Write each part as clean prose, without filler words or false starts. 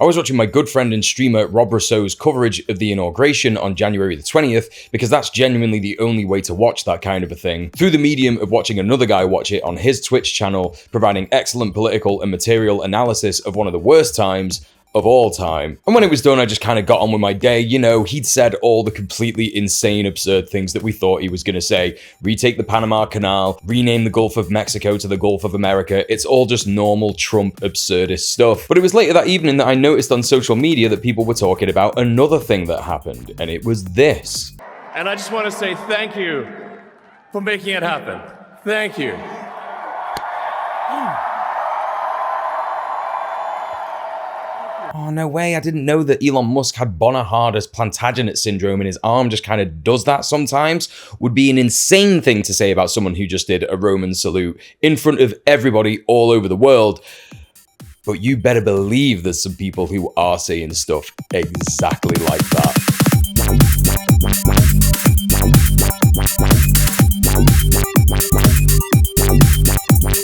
I was watching my good friend and streamer Rob Rousseau's coverage of the inauguration on January the 20th, because that's genuinely the only way to watch that kind of a thing, through the medium of watching another guy watch it on his Twitch channel, providing excellent political and material analysis of one of the worst times of all time. And when it was done, I just kind of got on with my day. You know, he'd said all the completely insane, absurd things that we thought he was going to say. Retake the Panama Canal, rename the Gulf of Mexico to the Gulf of America. It's all just normal Trump absurdist stuff. But it was later that evening that I noticed on social media that people were talking about another thing that happened, and it was this. And I just want to say thank you for making it happen. Thank you. Oh, no way, I didn't know that Elon Musk had Bonner-Hardus Plantagenet syndrome and his arm just kind of does that sometimes. Would be an insane thing to say about someone who just did a Roman salute in front of everybody all over the world. But you better believe there's some people who are saying stuff exactly like that.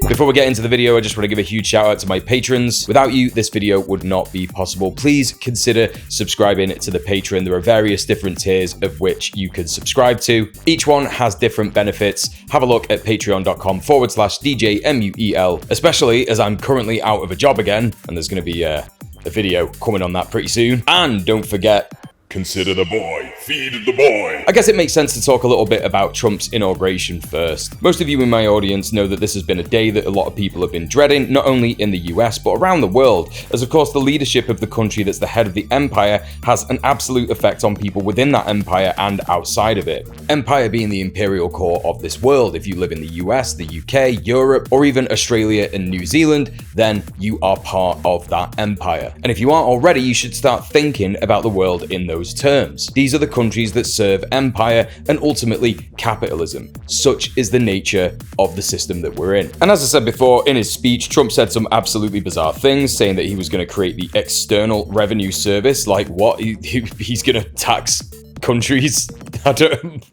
Before we get into the video, I just want to give a huge shout out to my patrons. Without you, this video would not be possible. Please consider subscribing to the Patreon. There are various different tiers of which you can subscribe to. Each one has different benefits. Have a look at patreon.com/DJMUEL, especially as I'm currently out of a job again, and there's going to be a video coming on that pretty soon. And don't forget, consider the boy, feed the boy. I guess it makes sense to talk a little bit about Trump's inauguration first. Most of you in my audience know that this has been a day that a lot of people have been dreading, not only in the US, but around the world, as of course the leadership of the country that's the head of the empire has an absolute effect on people within that empire and outside of it. Empire being the imperial core of this world. If you live in the US, the UK, Europe, or even Australia and New Zealand, then you are part of that empire. And if you aren't already, you should start thinking about the world in those terms. These are the countries that serve empire and ultimately capitalism. Such is the nature of the system that we're in. And as I said before, in his speech, Trump said some absolutely bizarre things, saying that he was going to create the External Revenue Service. Like what? He's going to tax countries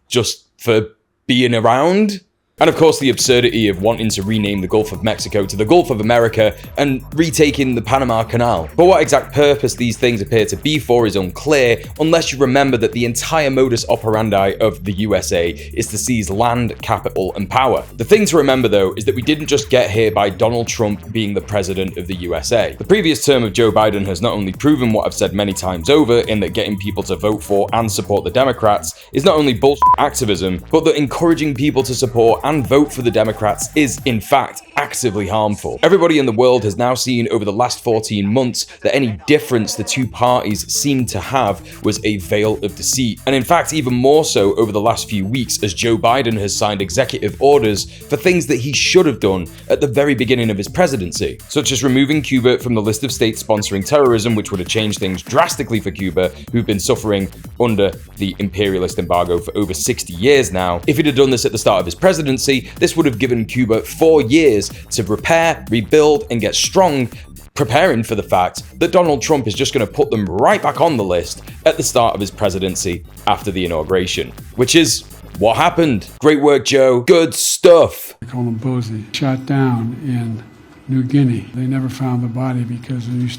just for being around? And of course, the absurdity of wanting to rename the Gulf of Mexico to the Gulf of America and retaking the Panama Canal. But what exact purpose these things appear to be for is unclear, unless you remember that the entire modus operandi of the USA is to seize land, capital, and power. The thing to remember, though, is that we didn't just get here by Donald Trump being the president of the USA. The previous term of Joe Biden has not only proven what I've said many times over, in that getting people to vote for and support the Democrats is not only bullshit activism, but that encouraging people to support and vote for the Democrats is, in fact, actively harmful. Everybody in the world has now seen over the last 14 months that any difference the two parties seemed to have was a veil of deceit. And in fact, even more so over the last few weeks, as Joe Biden has signed executive orders for things that he should have done at the very beginning of his presidency, such as removing Cuba from the list of states sponsoring terrorism, which would have changed things drastically for Cuba, who've been suffering under the imperialist embargo for over 60 years now. If he'd have done this at the start of his presidency, this would have given Cuba 4 years to repair, rebuild, and get strong, preparing for the fact that Donald Trump is just going to put them right back on the list at the start of his presidency after the inauguration, which is what happened. Great work, Joe. Good stuff. Colombosi shot down in New Guinea. They never found the body because there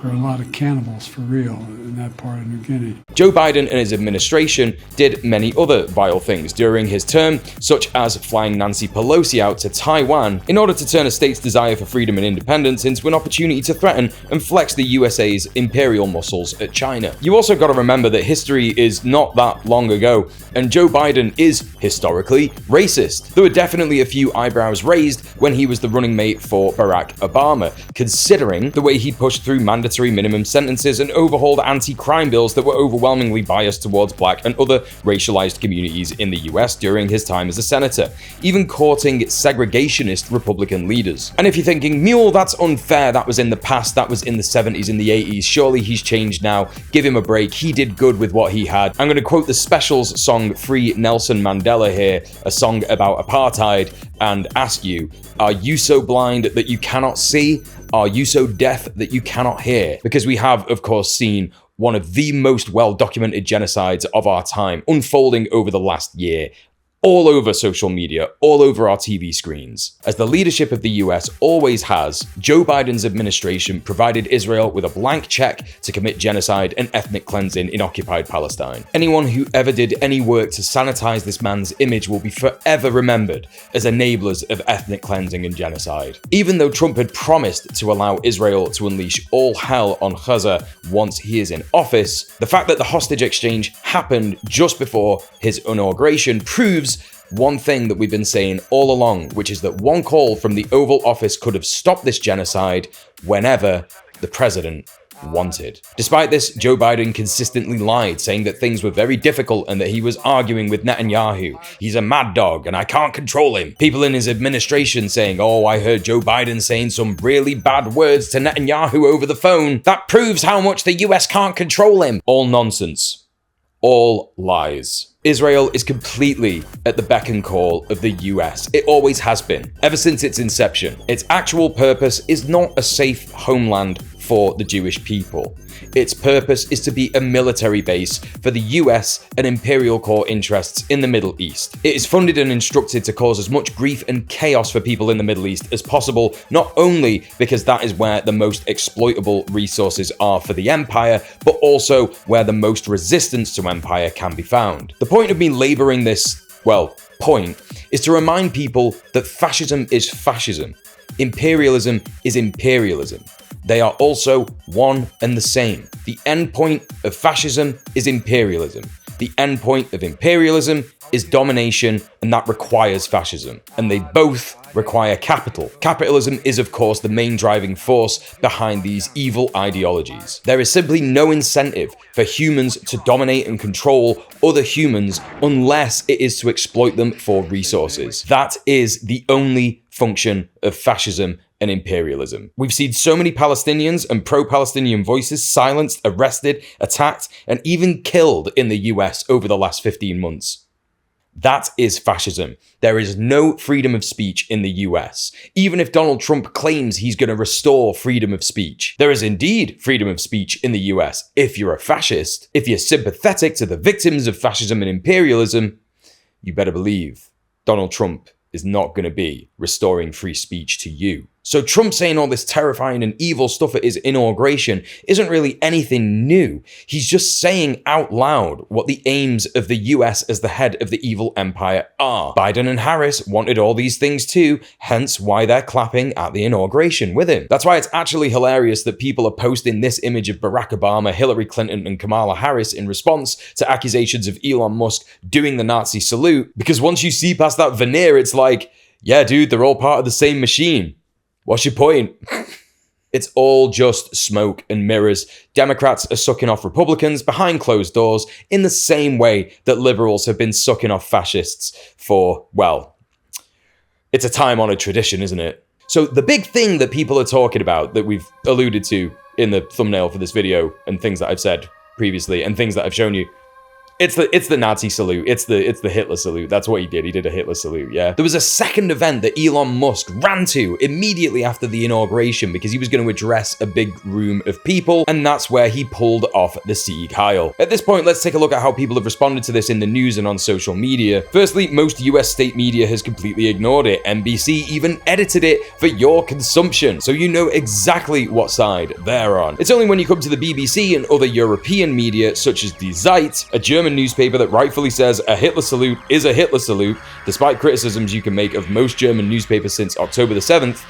were a lot of cannibals for real in that part of New Guinea. Joe Biden and his administration did many other vile things during his term, such as flying Nancy Pelosi out to Taiwan in order to turn a state's desire for freedom and independence into an opportunity to threaten and flex the USA's imperial muscles at China. You also got to remember that history is not that long ago, and Joe Biden is historically racist. There were definitely a few eyebrows raised when he was the running mate for Barack Obama, considering the way he pushed through mandatory minimum sentences and overhauled anti-crime bills that were overwhelmingly biased towards black and other racialized communities in the US during his time as a senator, even courting segregationist Republican leaders. And if you're thinking, Muel, that's unfair, that was in the past, that was in the 70s and the 80s, surely he's changed now, give him a break, he did good with what he had. I'm going to quote the Specials song Free Nelson Mandela here, a song about apartheid, and ask you, are you so blind that you cannot see? Are you so deaf that you cannot hear? Because we have, of course, seen one of the most well-documented genocides of our time unfolding over the last year all over social media, all over our TV screens. As the leadership of the US always has, Joe Biden's administration provided Israel with a blank check to commit genocide and ethnic cleansing in occupied Palestine. Anyone who ever did any work to sanitize this man's image will be forever remembered as enablers of ethnic cleansing and genocide. Even though Trump had promised to allow Israel to unleash all hell on Gaza once he is in office, the fact that the hostage exchange happened just before his inauguration proves one thing that we've been saying all along, which is that one call from the Oval Office could have stopped this genocide whenever the president wanted. Despite this, Joe Biden consistently lied, saying that things were very difficult and that he was arguing with Netanyahu. He's a mad dog and I can't control him. People in his administration saying, oh, I heard Joe Biden saying some really bad words to Netanyahu over the phone. That proves how much the US can't control him. All nonsense. All lies. Israel is completely at the beck and call of the US. It always has been, ever since its inception. Its actual purpose is not a safe homeland for the Jewish people. Its purpose is to be a military base for the US and imperial core interests in the Middle East. It is funded and instructed to cause as much grief and chaos for people in the Middle East as possible, not only because that is where the most exploitable resources are for the empire, but also where the most resistance to empire can be found. The point of me laboring this, point, is to remind people that fascism is fascism. Imperialism is imperialism. They are also one and the same. The endpoint of fascism is imperialism. The endpoint of imperialism is domination, and that requires fascism. And they both require capital. Capitalism is, of course, the main driving force behind these evil ideologies. There is simply no incentive for humans to dominate and control other humans unless it is to exploit them for resources. That is the only function of fascism and imperialism. We've seen so many Palestinians and pro-Palestinian voices silenced, arrested, attacked, and even killed in the US over the last 15 months. That is fascism. There is no freedom of speech in the US. Even if Donald Trump claims he's going to restore freedom of speech, there is indeed freedom of speech in the US if you're a fascist. If you're sympathetic to the victims of fascism and imperialism, you better believe Donald Trump is not going to be restoring free speech to you. So Trump saying all this terrifying and evil stuff at his inauguration isn't really anything new. He's just saying out loud what the aims of the US as the head of the evil empire are. Biden and Harris wanted all these things too, hence why they're clapping at the inauguration with him. That's why it's actually hilarious that people are posting this image of Barack Obama, Hillary Clinton, and Kamala Harris in response to accusations of Elon Musk doing the Nazi salute, because once you see past that veneer, it's like, yeah, dude, they're all part of the same machine. What's your point? It's all just smoke and mirrors. Democrats are sucking off Republicans behind closed doors in the same way that liberals have been sucking off fascists for, it's a time-honored tradition, isn't it? So the big thing that people are talking about that we've alluded to in the thumbnail for this video and things that I've said previously and things that I've shown you, it's the Nazi salute. It's the Hitler salute. That's what he did. He did a Hitler salute, yeah. There was a second event that Elon Musk ran to immediately after the inauguration because he was going to address a big room of people, and that's where he pulled off the Sieg Heil. At this point, let's take a look at how people have responded to this in the news and on social media. Firstly, most US state media has completely ignored it. NBC even edited it for your consumption, so you know exactly what side they're on. It's only when you come to the BBC and other European media, such as Die Zeit, a German newspaper that rightfully says a Hitler salute is a Hitler salute, despite criticisms you can make of most German newspapers since October the 7th,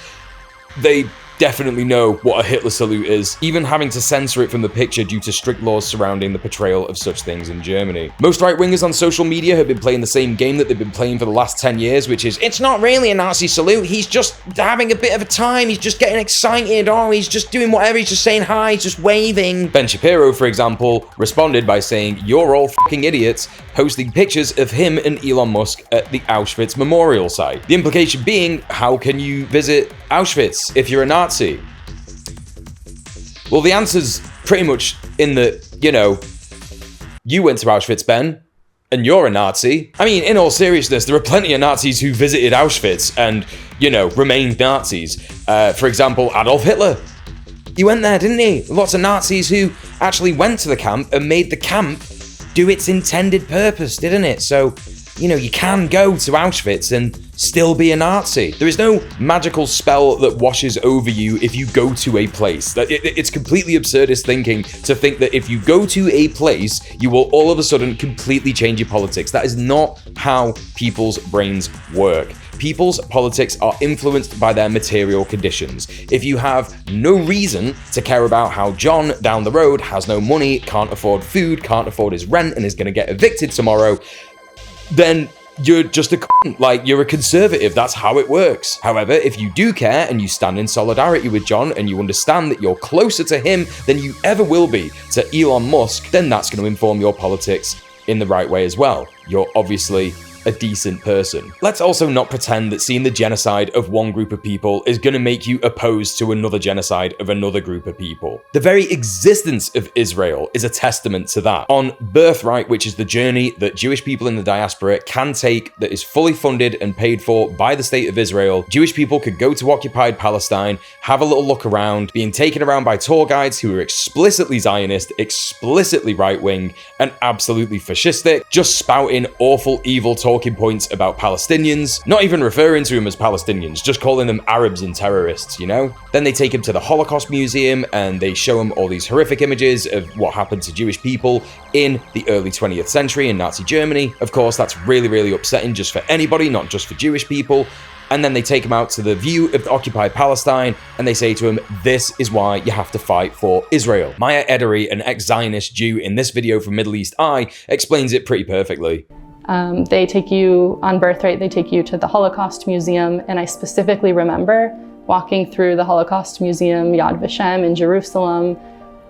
they definitely know what a Hitler salute is, even having to censor it from the picture due to strict laws surrounding the portrayal of such things in Germany. Most right-wingers on social media have been playing the same game that they've been playing for the last 10 years, which is, it's not really a Nazi salute, he's just having a bit of a time, he's just getting excited, oh, he's just doing whatever, he's just saying hi, he's just waving. Ben Shapiro, for example, responded by saying, you're all fucking idiots, posting pictures of him and Elon Musk at the Auschwitz memorial site. The implication being, how can you visit Auschwitz if you're a Nazi? Well, the answer's pretty much in the, you went to Auschwitz, Ben, and you're a Nazi. I mean, in all seriousness, there are plenty of Nazis who visited Auschwitz and, remained Nazis. For example, Adolf Hitler. He went there, didn't he? Lots of Nazis who actually went to the camp and made the camp do its intended purpose, didn't it? So, you can go to Auschwitz and still be a Nazi. There is no magical spell that washes over you if you go to a place. It's completely absurdist thinking to think that if you go to a place, you will all of a sudden completely change your politics. That is not how people's brains work. People's politics are influenced by their material conditions. If you have no reason to care about how John down the road has no money, can't afford food, can't afford his rent, and is going to get evicted tomorrow, then you're just a cunt. Like, you're a conservative. That's how it works. However, if you do care and you stand in solidarity with John and you understand that you're closer to him than you ever will be to Elon Musk, then that's going to inform your politics in the right way as well. You're obviously a decent person. Let's also not pretend that seeing the genocide of one group of people is going to make you opposed to another genocide of another group of people. The very existence of Israel is a testament to that. On Birthright, which is the journey that Jewish people in the diaspora can take that is fully funded and paid for by the state of Israel, Jewish people could go to occupied Palestine, have a little look around, being taken around by tour guides who are explicitly Zionist, explicitly right-wing, and absolutely fascistic, just spouting awful, evil talking points about Palestinians, not even referring to them as Palestinians, just calling them Arabs and terrorists, Then they take him to the Holocaust Museum and they show him all these horrific images of what happened to Jewish people in the early 20th century in Nazi Germany. Of course, that's really, really upsetting just for anybody, not just for Jewish people. And then they take him out to the view of the occupied Palestine and they say to him, this is why you have to fight for Israel. Maya Edery, an ex-Zionist Jew in this video from Middle East Eye, explains it pretty perfectly. They take you on Birthright, they take you to the Holocaust Museum, and I specifically remember walking through the Holocaust Museum, Yad Vashem in Jerusalem,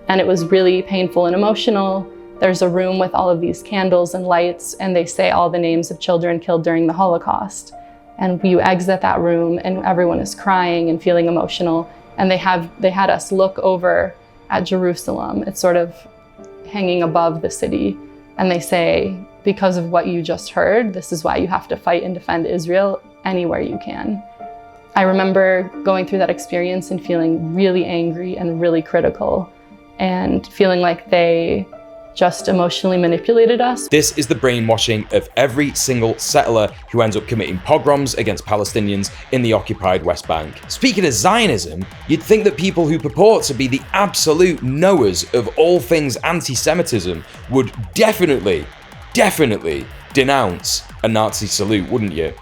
and it was really painful and emotional. There's a room with all of these candles and lights, and they say all the names of children killed during the Holocaust. And you exit that room and everyone is crying and feeling emotional, and they had us look over at Jerusalem. It's sort of hanging above the city, and they say, because of what you just heard, this is why you have to fight and defend Israel anywhere you can. I remember going through that experience and feeling really angry and really critical and feeling like they just emotionally manipulated us. This is the brainwashing of every single settler who ends up committing pogroms against Palestinians in the occupied West Bank. Speaking of Zionism, you'd think that people who purport to be the absolute knowers of all things anti-Semitism would definitely denounce a Nazi salute, wouldn't you?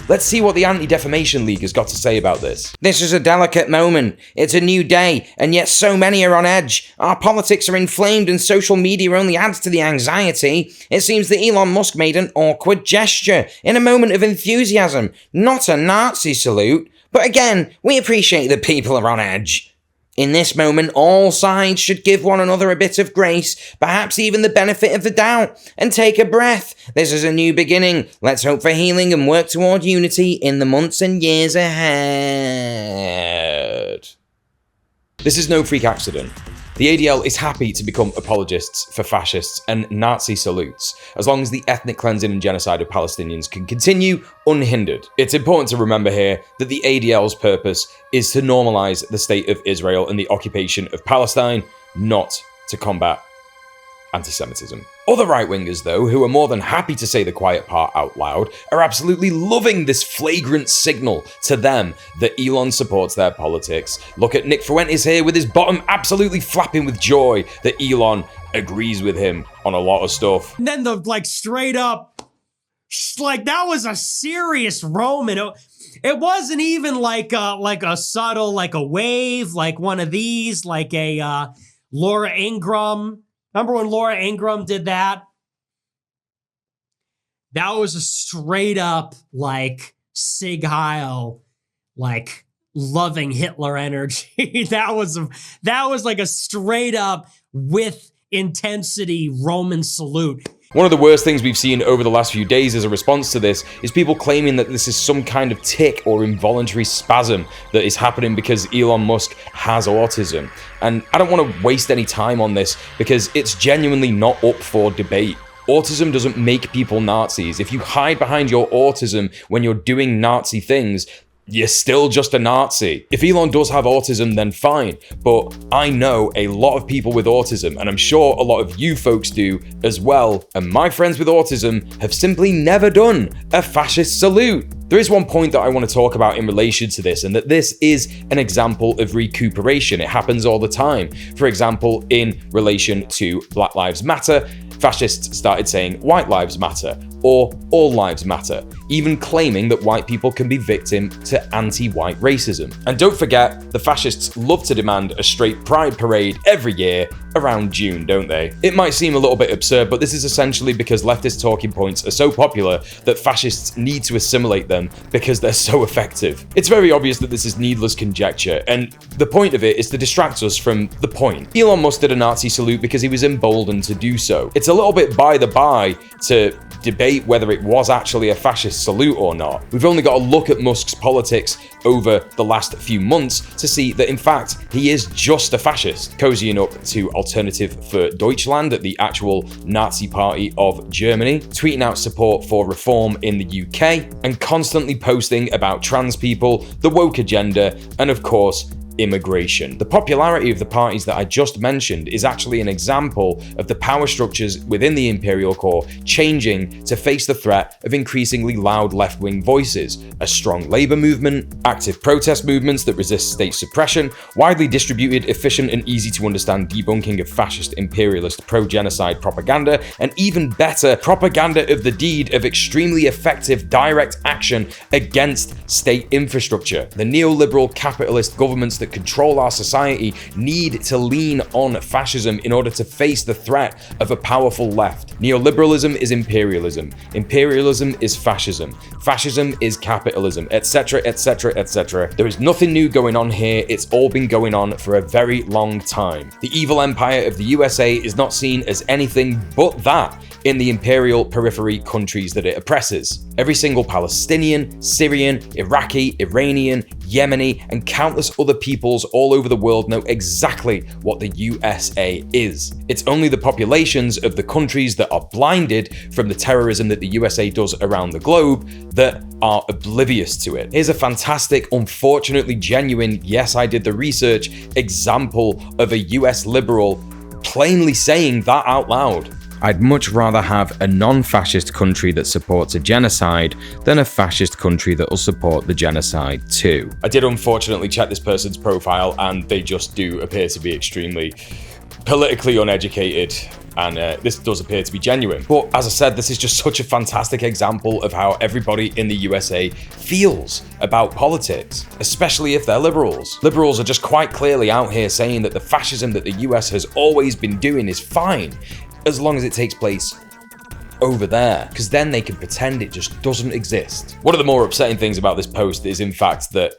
Let's see what the Anti-Defamation League has got to say about this. This is a delicate moment. It's a new day, and yet so many are on edge. Our politics are inflamed and social media only adds to the anxiety. It seems that Elon Musk made an awkward gesture in a moment of enthusiasm. Not a Nazi salute, but again, we appreciate that people are on edge. In this moment, all sides should give one another a bit of grace, perhaps even the benefit of the doubt, and take a breath. This is a new beginning. Let's hope for healing and work toward unity in the months and years ahead. This is no freak accident. The ADL is happy to become apologists for fascists and Nazi salutes, as long as the ethnic cleansing and genocide of Palestinians can continue unhindered. It's important to remember here that the ADL's purpose is to normalize the state of Israel and the occupation of Palestine, not to combat anti-Semitism. Other right-wingers, though, who are more than happy to say the quiet part out loud, are absolutely loving this flagrant signal to them that Elon supports their politics. Look at Nick Fuentes here with his bottom absolutely flapping with joy that Elon agrees with him on a lot of stuff. And then the straight up, that was a serious Roman. It wasn't even like a subtle, like a wave, like one of these, like a Laura Ingraham. Remember when Laura Ingraham did that? That was a straight up, Sig Heil, loving Hitler energy. that was like a straight up, with intensity, Roman salute. One of the worst things we've seen over the last few days as a response to this is people claiming that this is some kind of tic or involuntary spasm that is happening because Elon Musk has autism. And I don't want to waste any time on this because it's genuinely not up for debate. Autism doesn't make people Nazis. If you hide behind your autism when you're doing Nazi things, you're still just a Nazi. If Elon does have autism, then fine, but I know a lot of people with autism, and I'm sure a lot of you folks do as well, and my friends with autism have simply never done a fascist salute. There is one point that I want to talk about in relation to this, and that this is an example of recuperation. It happens all the time. For example, in relation to Black Lives Matter, fascists started saying white lives matter or all lives matter, even claiming that white people can be victim to anti-white racism. And don't forget, the fascists love to demand a straight pride parade every year around June, don't they? It might seem a little bit absurd, but this is essentially because leftist talking points are so popular that fascists need to assimilate them because they're so effective. It's very obvious that this is needless conjecture, and the point of it is to distract us from the point. Elon Musk did a Nazi salute because he was emboldened to do so. It's a little bit by the by to debate whether it was actually a fascist salute or not. We've only got to look at Musk's politics over the last few months to see that in fact he is just a fascist, cozying up to Alternative for Deutschland, the actual Nazi party of Germany, tweeting out support for reform in the UK, and constantly posting about trans people, the woke agenda, and of course, immigration. The popularity of the parties that I just mentioned is actually an example of the power structures within the imperial core changing to face the threat of increasingly loud left-wing voices, a strong labor movement, active protest movements that resist state suppression, widely distributed, efficient and easy to understand debunking of fascist, imperialist, pro-genocide propaganda, and even better, propaganda of the deed of extremely effective direct action against state infrastructure. The neoliberal capitalist governments that control our society need to lean on fascism in order to face the threat of a powerful left. Neoliberalism is imperialism. Imperialism is fascism. Fascism is capitalism, etc., etc., etc. There is nothing new going on here. It's all been going on for a very long time. The evil empire of the USA is not seen as anything but that in the imperial periphery countries that it oppresses. Every single Palestinian, Syrian, Iraqi, Iranian, Yemeni, and countless other peoples all over the world know exactly what the USA is. It's only the populations of the countries that are blinded from the terrorism that the USA does around the globe that are oblivious to it. Here's a fantastic, unfortunately genuine, yes I did the research, example of a US liberal plainly saying that out loud. I'd much rather have a non-fascist country that supports a genocide than a fascist country that will support the genocide too. I did unfortunately check this person's profile and they just do appear to be extremely politically uneducated, and this does appear to be genuine. But as I said, this is just such a fantastic example of how everybody in the USA feels about politics, especially if they're liberals. Liberals are just quite clearly out here saying that the fascism that the US has always been doing is fine, as long as it takes place over there, because then they can pretend it just doesn't exist. One of the more upsetting things about this post is in fact that,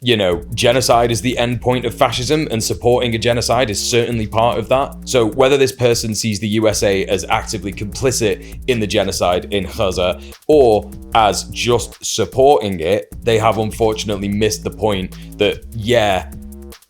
genocide is the end point of fascism and supporting a genocide is certainly part of that. So whether this person sees the USA as actively complicit in the genocide in Gaza or as just supporting it, they have unfortunately missed the point that, yeah,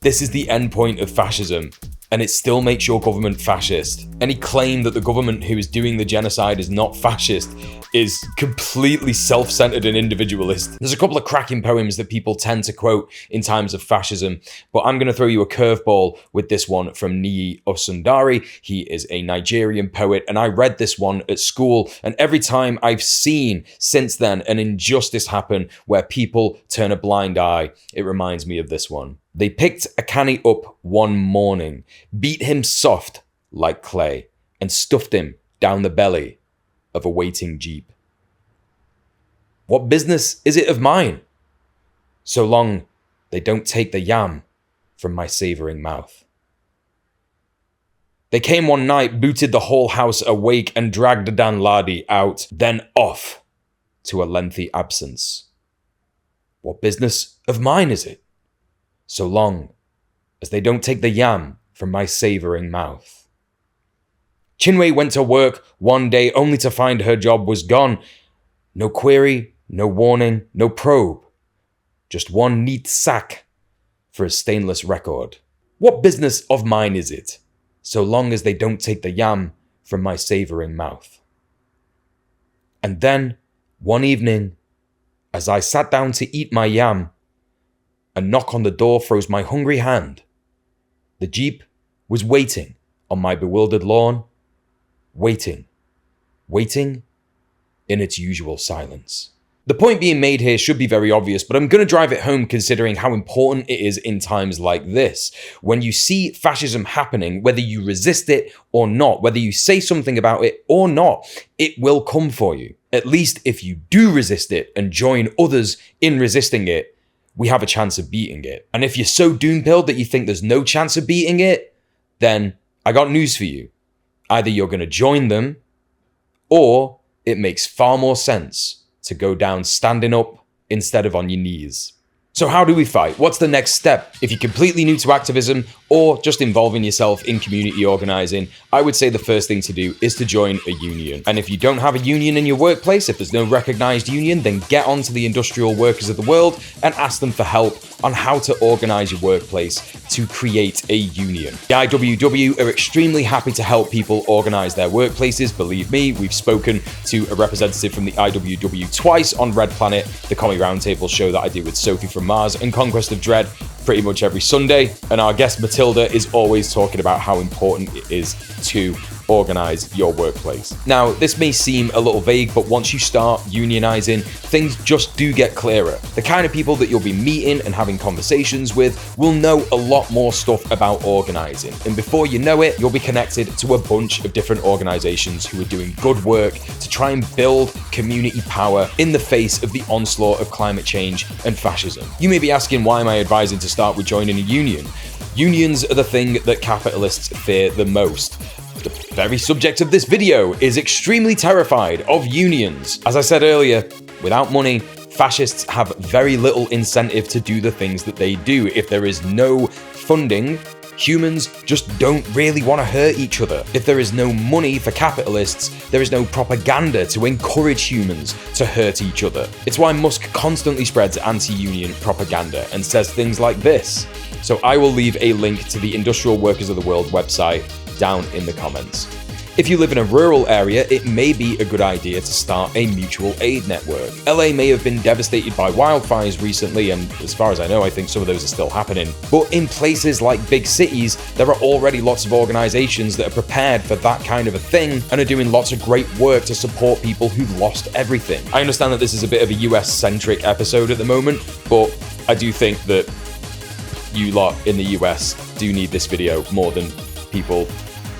this is the end point of fascism, and it still makes your government fascist. Any claim that the government who is doing the genocide is not fascist is completely self-centered and individualist. There's a couple of cracking poems that people tend to quote in times of fascism, but I'm going to throw you a curveball with this one from Niyi Osundari. He is a Nigerian poet, and I read this one at school, and every time I've seen since then an injustice happen where people turn a blind eye, it reminds me of this one. They picked a canny up one morning, beat him soft like clay, and stuffed him down the belly of a waiting jeep. What business is it of mine? So long they don't take the yam from my savouring mouth. They came one night, booted the whole house awake, and dragged the Dan Lardy out, then off to a lengthy absence. What business of mine is it? So long as they don't take the yam from my savouring mouth. Chinwe went to work one day only to find her job was gone. No query, no warning, no probe. Just one neat sack for a stainless record. What business of mine is it, so long as they don't take the yam from my savouring mouth? And then, one evening, as I sat down to eat my yam, A knock on the door froze my hungry hand. The Jeep was waiting on my bewildered lawn, waiting in its usual silence. The point being made here should be very obvious, but I'm going to drive it home considering how important it is in times like this. When you see fascism happening, whether you resist it or not, whether you say something about it or not, it will come for you. At least if you do resist it and join others in resisting it, we have a chance of beating it. And if you're so doom-pilled that you think there's no chance of beating it, then I got news for you. Either you're going to join them, or it makes far more sense to go down standing up instead of on your knees. So how do we fight? What's the next step? If you're completely new to activism or just involving yourself in community organizing, I would say the first thing to do is to join a union. And if you don't have a union in your workplace, if there's no recognized union, then get on to the industrial workers of the world and ask them for help on how to organize your workplace to create a union. The IWW are extremely happy to help people organize their workplaces. Believe me, we've spoken to a representative from the IWW twice on Red Planet, the Commie Roundtable show that I do with Sophie from Mars and Conquest of Dread pretty much every Sunday. And our guest Matilda is always talking about how important it is to organize your workplace. Now, this may seem a little vague, but once you start unionizing, things just do get clearer. The kind of people that you'll be meeting and having conversations with will know a lot more stuff about organizing. And before you know it, you'll be connected to a bunch of different organizations who are doing good work to try and build community power in the face of the onslaught of climate change and fascism. You may be asking, why am I advising to start with joining a union? Unions are the thing that capitalists fear the most. The very subject of this video is extremely terrified of unions. As I said earlier, without money, fascists have very little incentive to do the things that they do. If there is no funding, humans just don't really want to hurt each other. If there is no money for capitalists, there is no propaganda to encourage humans to hurt each other. It's why Musk constantly spreads anti-union propaganda and says things like this. So I will leave a link to the Industrial Workers of the World website down in the comments. If you live in a rural area, it may be a good idea to start a mutual aid network. LA may have been devastated by wildfires recently, and as far as I know, I think some of those are still happening. But in places like big cities, there are already lots of organizations that are prepared for that kind of a thing and are doing lots of great work to support people who've lost everything. I understand that this is a bit of a US-centric episode at the moment, but I do think that you lot in the US do need this video more than people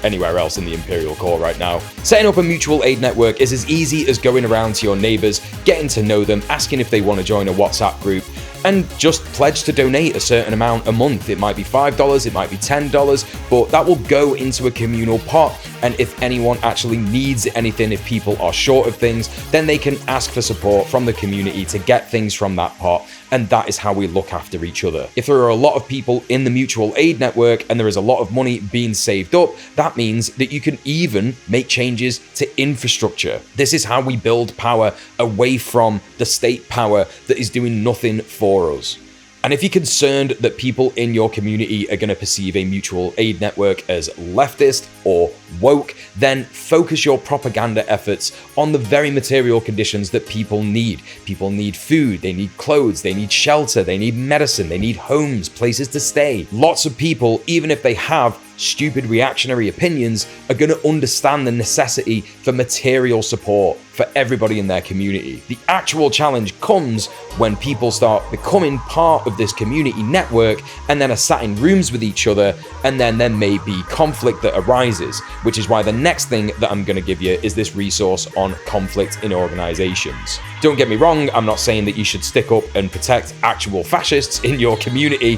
anywhere else in the Imperial Core right now. Setting up a mutual aid network is as easy as going around to your neighbors, getting to know them, asking if they want to join a WhatsApp group, and just pledge to donate a certain amount a month. It might be $5, it might be $10, but that will go into a communal pot. And if anyone actually needs anything, if people are short of things, then they can ask for support from the community to get things from that pot. And that is how we look after each other. If there are a lot of people in the mutual aid network and there is a lot of money being saved up, that means that you can even make changes to infrastructure. This is how we build power away from the state power that is doing nothing for us. And if you're concerned that people in your community are going to perceive a mutual aid network as leftist or woke, then focus your propaganda efforts on the very material conditions that people need. People need food, they need clothes, they need shelter, they need medicine, they need homes, places to stay. Lots of people, even if they have stupid reactionary opinions, are going to understand the necessity for material support for everybody in their community. The actual challenge comes when people start becoming part of this community network and then are sat in rooms with each other, and then there may be conflict that arises, which is why the next thing that I'm going to give you is this resource on conflict in organizations. Don't get me wrong, I'm not saying that you should stick up and protect actual fascists in your community.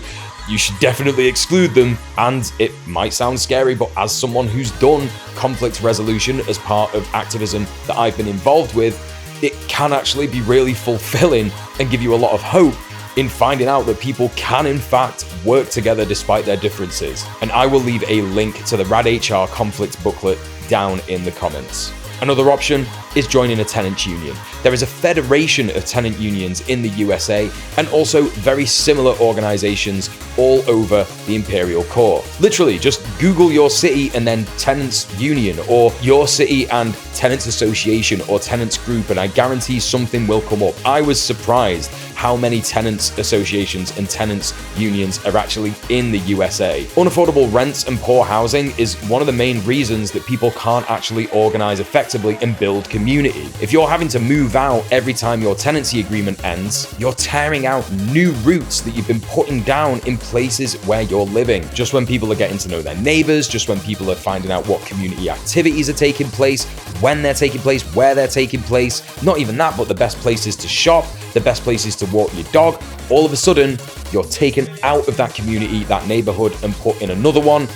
You should definitely exclude them, and it might sound scary, but as someone who's done conflict resolution as part of activism that I've been involved with, it can actually be really fulfilling and give you a lot of hope in finding out that people can in fact work together despite their differences. And I will leave a link to the RadHR conflict booklet down in the comments. Another option is joining a tenants union. There is a federation of tenant unions in the USA and also very similar organizations all over the Imperial Core. Literally, just Google your city and then tenants union, or your city and tenants association or tenants group, and I guarantee something will come up. I was surprised how many tenants associations and tenants unions are actually in the USA. Unaffordable rents and poor housing is one of the main reasons that people can't actually organize effectively and build community. If you're having to move out every time your tenancy agreement ends, you're tearing out new roots that you've been putting down in places where you're living. Just when people are getting to know their neighbors, just when people are finding out what community activities are taking place, when they're taking place, where they're taking place, not even that, but the best places to shop, the best places to walk your dog, all of a sudden, you're taken out of that community, that neighborhood, and put in another one.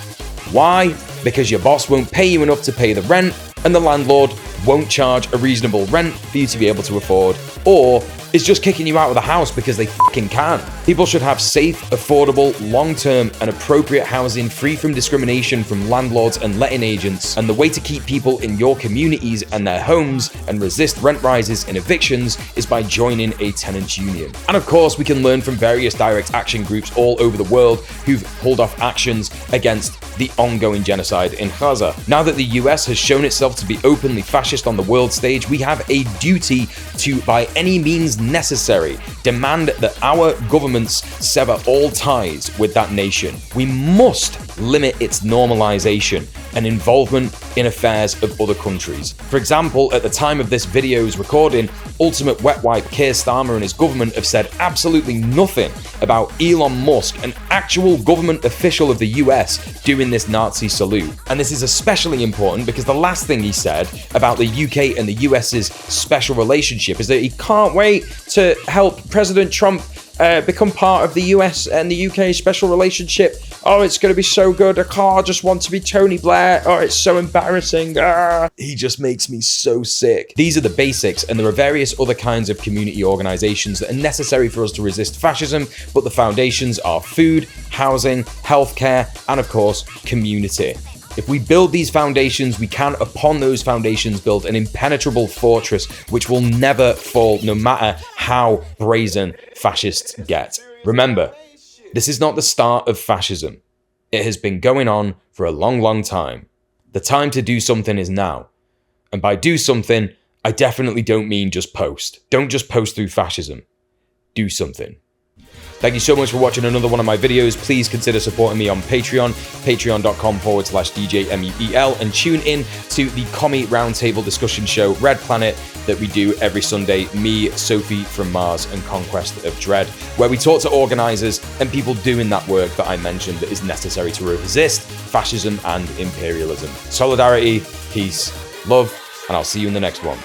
Why? Because your boss won't pay you enough to pay the rent, and the landlord won't charge a reasonable rent for you to be able to afford, or is just kicking you out of the house because they fucking can. People should have safe, affordable, long-term, and appropriate housing free from discrimination from landlords and letting agents. And the way to keep people in your communities and their homes and resist rent rises and evictions is by joining a tenants union. And of course, we can learn from various direct action groups all over the world who've pulled off actions against the ongoing genocide in Gaza. Now that the US has shown itself to be openly fascist on the world stage, we have a duty to, by any means necessary, demand that our governments sever all ties with that nation. We must limit its normalization and involvement in affairs of other countries. For example, at the time of this video's recording, Ultimate Wet Wipe Keir Starmer and his government have said absolutely nothing about Elon Musk, an actual government official of the US, doing this Nazi salute. And this is especially important because the last thing he said about the UK and the US's special relationship is that he can't wait to help President Trump become part of the US and the UK special relationship. Oh, it's going to be so good. I just want to be Tony Blair. Oh, it's so embarrassing. He just makes me so sick. These are the basics, and there are various other kinds of community organizations that are necessary for us to resist fascism, but the foundations are food, housing, healthcare, and of course, community. If we build these foundations, we can, upon those foundations, build an impenetrable fortress which will never fall, no matter how brazen fascists get. Remember, this is not the start of fascism. It has been going on for a long, long time. The time to do something is now. And by do something, I definitely don't mean just post. Don't just post through fascism. Do something. Thank you so much for watching another one of my videos. Please consider supporting me on Patreon, patreon.com/DJMUEL, and tune in to the Commie Roundtable discussion show, Red Planet, that we do every Sunday, me, Sophie from Mars, and Conquest of Dread, where we talk to organizers and people doing that work that I mentioned that is necessary to resist fascism and imperialism. Solidarity, peace, love, and I'll see you in the next one.